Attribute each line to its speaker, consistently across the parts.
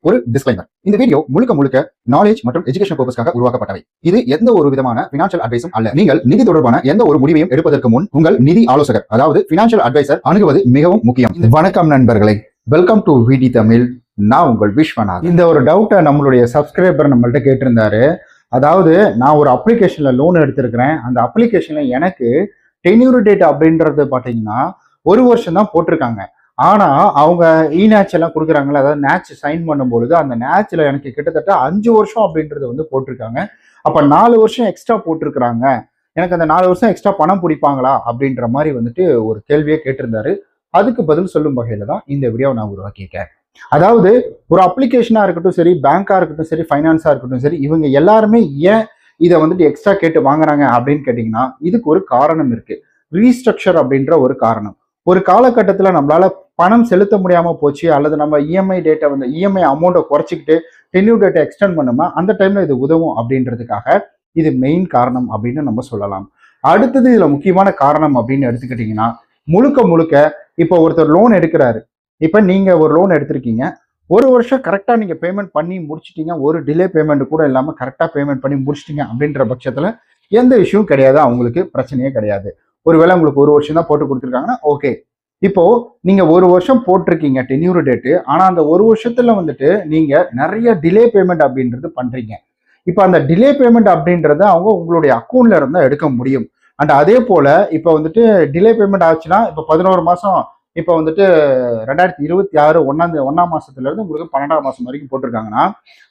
Speaker 1: ஒரு டிஸ்க்ளைமர். இந்த வீடியோ முழுக்க நாலேஜ் மற்றும் எஜுகேஷன் பர்பஸ்க்காக உருவாக்கப்பட்டவை. இது எந்த ஒரு விதமான ஃபினான்ஷியல் அட்வைஸும் அல்ல. நீங்கள் நிதி தொடர்பான எந்த ஒரு முடிவையும் எடுப்பதற்கு முன் உங்கள் நிதி ஆலோசகர், அதாவது ஃபினான்ஷியல் அட்வைசர் அணுகுவது மிகவும் முக்கியம். வணக்கம் நண்பர்களே, வெல்கம் டு விடி தமிழ். நான் உங்கள் விஸ்வநாத். இந்த ஒரு டவுட்டை நம்மளுடைய சப்ஸ்கிரைபர் நம்மள்ட்ட கேட்டிருந்தாரு. அதாவது நான் ஒரு அப்ளிகேஷன்ல லோன் எடுத்திருக்கிறேன். அந்த அப்ளிகேஷன்ல எனக்கு டென்யூர் டேட் அப்படின்றது பாத்தீங்கன்னா ஒரு வருஷம் தான் போட்டிருக்காங்க. ஆனா அவங்க இநேட்ச் எல்லாம் கொடுக்குறாங்களா, அதாவது நேட்ச் சைன் பண்ணும்பொழுது அந்த நேட்ச்ல எனக்கு கிட்டத்தட்ட 5 வருஷம் அப்படின்றது வந்து போட்டிருக்காங்க. அப்ப 4 வருஷம் எக்ஸ்ட்ரா போட்டிருக்கிறாங்க. எனக்கு அந்த 4 வருஷம் எக்ஸ்ட்ரா பணம் பிடிப்பாங்களா அப்படின்ற மாதிரி வந்துட்டு ஒரு கேள்வியே கேட்டிருந்தாரு. அதுக்கு பதில் சொல்லும் வகையில தான் இந்த வீடியோவை நான் உருவாக்கியிருக்கேன். அதாவது ஒரு அப்ளிகேஷனா இருக்கட்டும் சரி, பேங்கா இருக்கட்டும் சரி, ஃபைனான்ஸா இருக்கட்டும் சரி, இவங்க எல்லாருமே ஏன் இதை வந்துட்டு எக்ஸ்ட்ரா கேட்டு வாங்குறாங்க அப்படின்னு கேட்டீங்கன்னா இதுக்கு ஒரு காரணம் இருக்கு. ரீஸ்ட்ரக்சர் அப்படின்ற ஒரு காரணம். ஒரு காலகட்டத்துல நம்மளால பணம் செலுத்த முடியாம போச்சு, அல்லது நம்ம இஎம்ஐ டேட்டை வந்து இஎம்ஐ அமௌண்ட்டை குறைச்சிக்கிட்டு டென்யூர் டேட்டை எக்ஸ்டெண்ட் பண்ணுமா, அந்த டைம்ல இது உதவும் அப்படின்றதுக்காக இது மெயின் காரணம் அப்படின்னு நம்ம சொல்லலாம். அடுத்தது இதுல முக்கியமான காரணம் அப்படின்னு எடுத்துக்கிட்டீங்கன்னா முழுக்க இப்போ ஒருத்தர் லோன் எடுக்கிறாரு. இப்ப நீங்க ஒரு லோன் எடுத்திருக்கீங்க, ஒரு வருஷம் கரெக்டா நீங்க பேமெண்ட் பண்ணி முடிச்சிட்டீங்க, ஒரு டிலே பேமெண்ட் கூட இல்லாம கரெக்டா பேமெண்ட் பண்ணி முடிச்சிட்டீங்க அப்படின்ற பட்சத்துல எந்த இஷ்யூவும் கிடையாது, அவங்களுக்கு பிரச்சனையே கிடையாது. ஒருவேளை உங்களுக்கு ஒரு வருஷம் தான் போட்டு கொடுத்துருக்காங்கன்னா ஓகே. இப்போ நீங்க ஒரு வருஷம் போட்டிருக்கீங்க டென்யூர் டேட்டு, ஆனா அந்த ஒரு வருஷத்துல வந்துட்டு நீங்க நிறைய டிலே பேமெண்ட் அப்படின்றது பண்றீங்க. இப்போ அந்த டிலே பேமெண்ட் அப்படின்றத அவங்க உங்களுடைய அக்கௌண்ட்ல இருந்தா எடுக்க முடியும். அண்ட் அதே போல இப்போ வந்துட்டு டிலே பேமெண்ட் ஆச்சுன்னா இப்போ 11 மாசம், இப்போ வந்துட்டு 2026 ஒன்னாம் மாசத்துல இருந்து உங்களுக்கு 12ஆம் மாசம் வரைக்கும் போட்டிருக்காங்கன்னா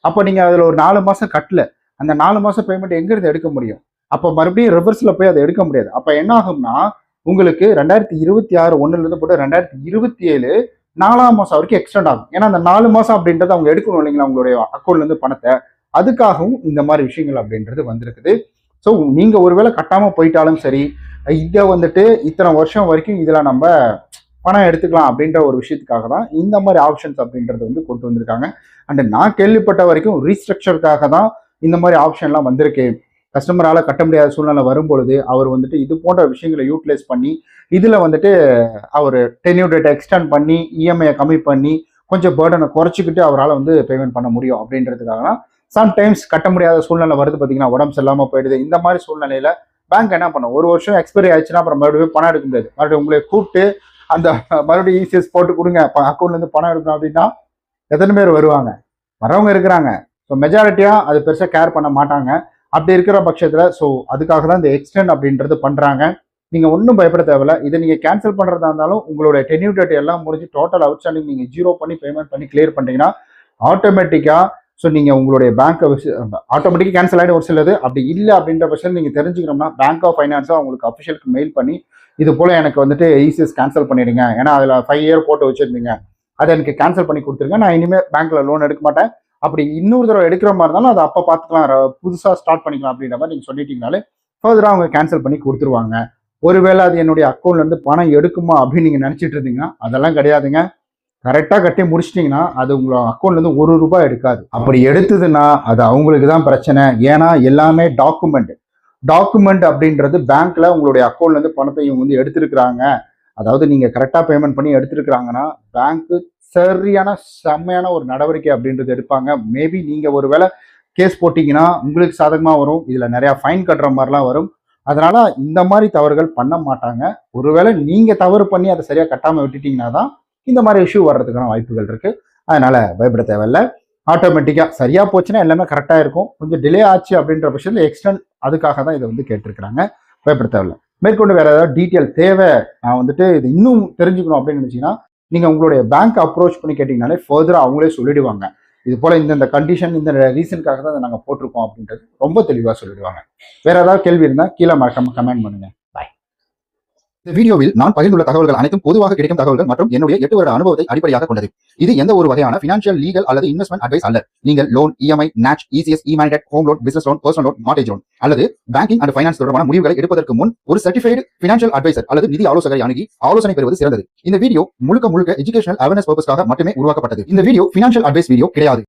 Speaker 1: அப்போ நீங்க அதுல ஒரு 4 மாசம் கட்டல, அந்த 4 மாசம் பேமெண்ட் எங்க இருந்து எடுக்க முடியும்? அப்போ மறுபடியும் ரிவர்ஸ்ல போய் அதை எடுக்க முடியாது. அப்ப என்ன ஆகும்னா உங்களுக்கு 2026 ஒண்ணுல இருந்து போட்டு 2027 4ஆம் மாசம் வரைக்கும் எக்ஸ்டெண்ட் ஆகும். ஏன்னா அந்த 4 மாசம் அப்படின்றது அவங்க எடுக்கணும் இல்லைங்களா உங்களுடைய அக்கௌண்ட்ல இருந்து பணத்தை. அதுக்காகவும் இந்த மாதிரி விஷயங்கள் அப்படின்றது வந்திருக்குது. ஸோ நீங்க ஒருவேளை கட்டாம போயிட்டாலும் சரி, இதை வந்துட்டு இத்தனை வருஷம் வரைக்கும் இதுல நம்ம பணம் எடுத்துக்கலாம் அப்படின்ற ஒரு விஷயத்துக்காக தான் இந்த மாதிரி ஆப்ஷன்ஸ் அப்படின்றது வந்து கொண்டு வந்திருக்காங்க. அண்ட் நான் கேள்விப்பட்ட வரைக்கும் ரீஸ்ட்ரக்சருக்காக தான் இந்த மாதிரி ஆப்ஷன்லாம் வந்திருக்கு. கஸ்டமரால கட்ட முடியாத சூழ்நிலை வரும்பொழுது அவர் வந்துட்டு இது போன்ற விஷயங்களை யூட்டிலைஸ் பண்ணி இதுல வந்துட்டு அவர் டென்யூர் டேட்டை எக்ஸ்டெண்ட் பண்ணி இஎம்ஐயை கம்மி பண்ணி கொஞ்சம் பேர்டனை குறைச்சிக்கிட்டு அவரால் வந்து பேமெண்ட் பண்ண முடியும் அப்படின்றதுக்காக தான். சம்டைம்ஸ் கட்ட முடியாத சூழ்நிலை வருது பார்த்தீங்கன்னா, உடம்பு சரியில்லாம போயிடுது. இந்த மாதிரி சூழ்நிலையில பேங்க் என்ன பண்ணும், ஒரு வருஷம் எக்ஸ்பைரி ஆயிடுச்சுன்னா அப்புறம் மறுபடியும் பணம் எடுக்க முடியாது. மறுபடியும் உங்களை கூப்பிட்டு அந்த மறுபடியும் இசிஎஸ் போட்டு கொடுங்க, அக்கௌண்ட்ல இருந்து பணம் எடுக்கணும் அப்படின்னா எத்தனை பேர் வருவாங்க? வரவங்க இருக்கிறாங்க. ஸோ மெஜாரிட்டியா அது பெருசாக கேர் பண்ண மாட்டாங்க. அப்படி இருக்கிற பட்சத்துல ஸோ அதுக்காக தான் இந்த எக்ஸ்டெண்ட் அப்படின்றது பண்றாங்க. நீங்க ஒன்றும் பயப்பட தேவையில்ல. இதை நீங்க கேன்சல் பண்றதா இருந்தாலும் உங்களுடைய டென்யூர் டேட் எல்லாம் முடிஞ்சு டோட்டல் அவுட்ஸ்டாண்டிங் நீங்க 0 பண்ணி பேமெண்ட் பண்ணி கிளியர் பண்ணீங்கன்னா ஆட்டோமேட்டிக்கா ஸோ நீங்க உங்களுடைய பேங்க்கை ஆட்டோமேட்டிக்காக கேன்சல் ஆகிடும் ஒரு சிலது. அப்படி இல்லை அப்படின்ற பட்சத்தில் நீங்க தெரிஞ்சுக்கணும்னா பேங்க் ஆஃப் ஃபைனான்ஸா உங்களுக்கு அஃபிஷியலுக்கு மெயில் பண்ணி இது போல எனக்கு வந்துட்டு இசிஎஸ் கேன்சல் பண்ணிடுங்க, ஏன்னா அதுல 5 இயர் போட்டு வச்சிருந்தீங்க, அதை எனக்கு கேன்சல் பண்ணி கொடுத்துருங்க, நான் இனிமேல் பேங்க்ல லோன் எடுக்க மாட்டேன், அப்படி இன்னொரு தடவை எடுக்கிற மாதிரி இருந்தாலும் அதை அப்போ பார்த்துக்கலாம், புதுசாக ஸ்டார்ட் பண்ணிக்கலாம் அப்படின்ற மாதிரி நீங்கள் சொல்லிட்டீங்கனாலே ஃபர்தராக அவங்க கேன்சல் பண்ணி கொடுத்துருவாங்க. ஒருவேளை அது என்னுடைய அக்கௌண்ட்ல இருந்து பணம் எடுக்குமா அப்படின்னு நீங்கள் நினச்சிட்டு இருந்தீங்கன்னா அதெல்லாம் கிடையாதுங்க. கரெக்டாக கட்டி முடிச்சிட்டிங்கன்னா அது உங்களோட அக்கௌண்ட்ல இருந்து ₹1 எடுக்காது. அப்படி எடுத்ததுன்னா அது அவங்களுக்கு தான் பிரச்சனை. ஏன்னா எல்லாமே டாக்குமெண்ட் அப்படின்றது பேங்க்ல உங்களுடைய அக்கௌண்ட்ல இருந்து பணத்தை இவங்க வந்து எடுத்திருக்கிறாங்க, அதாவது நீங்க கரெக்டாக பேமெண்ட் பண்ணி எடுத்திருக்கிறாங்கன்னா பேங்க்கு சரியான செம்மையான ஒரு நடவடிக்கை அப்படின்றது எடுப்பாங்க. மேபி நீங்க ஒருவேளை கேஸ் போட்டீங்கன்னா உங்களுக்கு சாதகமா வரும், இதுல நிறைய ஃபைன் கட்டுற மாதிரிலாம் வரும். அதனால இந்த மாதிரி தவறுகள் பண்ண மாட்டாங்க. ஒருவேளை நீங்க தவறு பண்ணி அதை சரியா கட்டாம விட்டுட்டீங்கன்னா தான் இந்த மாதிரி இஷ்யூ வர்றதுக்கான வாய்ப்புகள் இருக்கு. அதனால பயப்பட தேவையில்ல. ஆட்டோமேட்டிக்கா சரியா போச்சுன்னா எல்லாமே கரெக்டா இருக்கும். கொஞ்சம் டிலே ஆச்சு அப்படின்ற பட்சத்தில் எக்ஸ்டெண்ட் அதுக்காக தான் இதை வந்து கேட்டிருக்கிறாங்க. பயப்பட தேவையில்ல. மேற்கொண்டு வேற ஏதாவது டீட்டெயில் தேவை, நான் வந்துட்டு இது இன்னும் தெரிஞ்சுக்கணும் அப்படின்னு நினைச்சீங்கன்னா நீங்க உங்களுடைய பேங்க் அப்ரோச் பண்ணி கேட்டீங்கனாலே ஃபர்தரா அவங்களே சொல்லிடுவாங்க. இது போல இந்த கண்டிஷன் இந்த ரீசனுக்காக தான் நாங்க போட்டிருக்கோம் அப்படின்றது ரொம்ப தெளிவா சொல்லிடுவாங்க. வேற ஏதாவது கேள்வி இருந்தா கீழே மறக்காம கமெண்ட் பண்ணுங்க. பாய். இந்த வீடியோவில் நான் பகிர்ந்துள்ள தகவல்கள் அனைத்தும் பொதுவாக கிடைக்கும் தகவல்கள் மற்றும் என்னுடைய 8 வருட அனுபவத்தை அடிப்படையாக கொண்டது. இது எந்த ஒரு வகையான பினான்சியல், லீகல் அல்லது இன்வெஸ்ட்மெண்ட் அட்வைஸ் அல்ல. நீங்கள் loan, EMI, NACH, ECS, e-mandate, home loan, business loan, personal loan, mortgage loan அல்லது பேங்கிங் அண்ட் ஃபைனான்ஸ் தொடர்பான முடிவுகளை எடுப்பதற்கு முன் ஒரு சர்டிஃபைடு பினான்சியல் அட்வைசர் அல்லது நிதி ஆலோசகரை அணுகி ஆலோசனை பெறுவது சிறந்தது. இந்த வீடியோ முழுக்க எஜுகேஷனல் அவேர்னஸ் பர்பஸ்க்காக மட்டுமே உருவாக்கப்பட்டது. இந்த வீடியோ பினான்சியல் அட்வைஸ் வீடியோ கிடையாது.